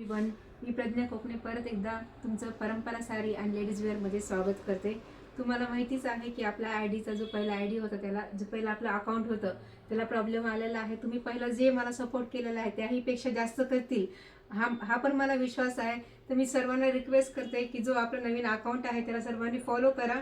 One मी प्रज्ञा कोकणे परत एकदा तुमचं परंपरा साडी आणि लेडीज वेअरमध्ये स्वागत करते। तुम्हाला माहितीच आहे की आपला आयडीचा जो पहिला आयडी होता त्याला जो पहिला आपलं अकाउंट होतं त्याला प्रॉब्लेम आलेला आहे। तुम्ही पहिला जे मला सपोर्ट केलेला आहे त्याहीपेक्षा जास्त करतील हा पण मला विश्वास आहे। तर मी सर्वांना रिक्वेस्ट करते की जो आपला नवीन अकाउंट आहे त्याला सर्वांनी फॉलो करा।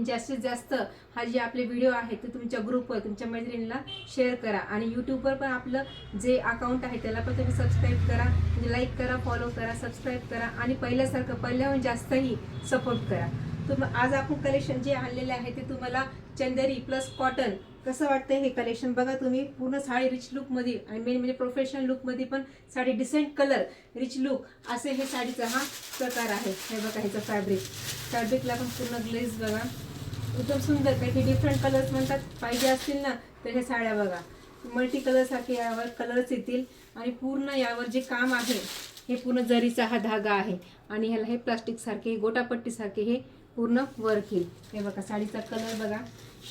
जास्तीत जास्त हा जे आपले व्हिडिओ आहेत ते तुमच्या ग्रुपवर तुमच्या मैत्रिणीला शेअर करा आणि यूट्यूबवर पण आपलं जे अकाउंट आहे त्याला पण तुम्ही सबस्क्राईब करा, म्हणजे लाईक करा, फॉलो करा, सबस्क्राईब करा आणि पहिल्यासारखं पहिल्याहून जास्तही सपोर्ट करा। आज आपण कलेक्शन जे आणलेले आहे ते तुम्हाला चंदेरी प्लस कॉटन कसं वाटतंय हे कलेक्शन बघा तुम्ही। पूर्ण साडी रिच लुक मध्ये आणि मेन म्हणजे प्रोफेशनल लुक मध्ये पण sari decent colour rich look असे हे साडीचा हा प्रकार आहे। हे बघा ह्याचं फॅब्रिकला पण पूर्ण ग्लेज बघा, एकदम सुंदर। काही डिफरंट कलर्स म्हणतात पाहिजे असतील ना तर हे साड्या बघा मल्टी कलर सारखे यावर कलर्स येतील आणि पूर्ण यावर जे काम आहे हे पूर्ण जरीचा हा धागा आहे आणि ह्याला हे प्लास्टिक सारखे गोटापट्टी सारखे हे पूर्ण वर्क येईल। हे बघा साडीचा कलर बघा,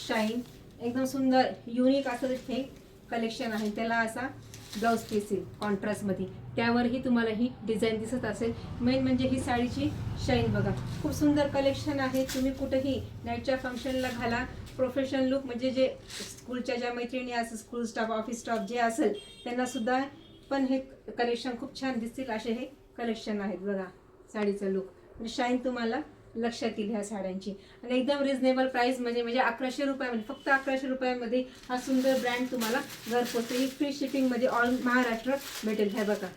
शाईन एकदम सुंदर युनिक असं हे कलेक्शन आहे। त्याला असा ब्लाउज पीस येईल कॉन्ट्रास्ट मध्ये, त्यावरही तुम्हाला ही डिझाईन दिसत असेल। मेन म्हणजे ही साडीची शाईन बघा, खूप सुंदर कलेक्शन आहे। तुम्ही कुठेही नाईटच्या फंक्शनला घाला, प्रोफेशनल लुक म्हणजे जे स्कूलच्या ज्या मैत्रिणी असेल, स्कूल स्टाफ, ऑफिस स्टाफ जे असेल त्यांना सुद्धा पण हे कलेक्शन खूप छान दिसतील असे हे कलेक्शन आहेत बघा। साडीचा लुक म्हणजे शाईन तुम्हाला लक्षात येईल ह्या साड्यांची आणि एकदम रिझनेबल प्राइस म्हणजे 1100 रुपयामध्ये, फक्त 1100 रुपयामध्ये हा सुंदर ब्रँड तुम्हाला घरपोच फ्री शिपिंग मध्ये ऑल महाराष्ट्र भेटेल। हे बघा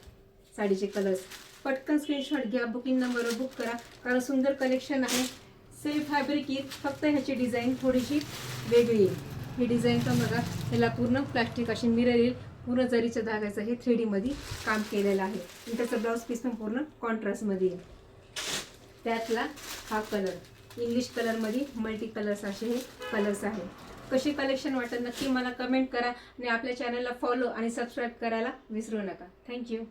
साडीचे कलर्स, पटकन स्क्रीनशॉट घ्या, बुकिंग नंबरवर बुक करा कारण सुंदर कलेक्शन आहे। सेम फॅब्रिक येईल, फक्त ह्याची डिझाईन थोडीशी वेगळी येईल। ही डिझाईन पण बघा, ह्याला पूर्ण प्लास्टिक अशी मिरर येईल, पूर्ण जरीच्या धाग्याचं हे 3D मध्ये काम केलेलं आहे आणि त्याचं ब्लाउज पीस पण पूर्ण कॉन्ट्रास्ट मध्ये येईल। त्यातला हा कलर इंग्लिश कलर मध्ये मल्टी कलर्स असे हे कलर्स आहे। कशी कलेक्शन वाटत नक्की मला कमेंट करा आणि आपल्या चॅनलला फॉलो आणि सबस्क्राईब करायला विसरू नका। थँक्यू।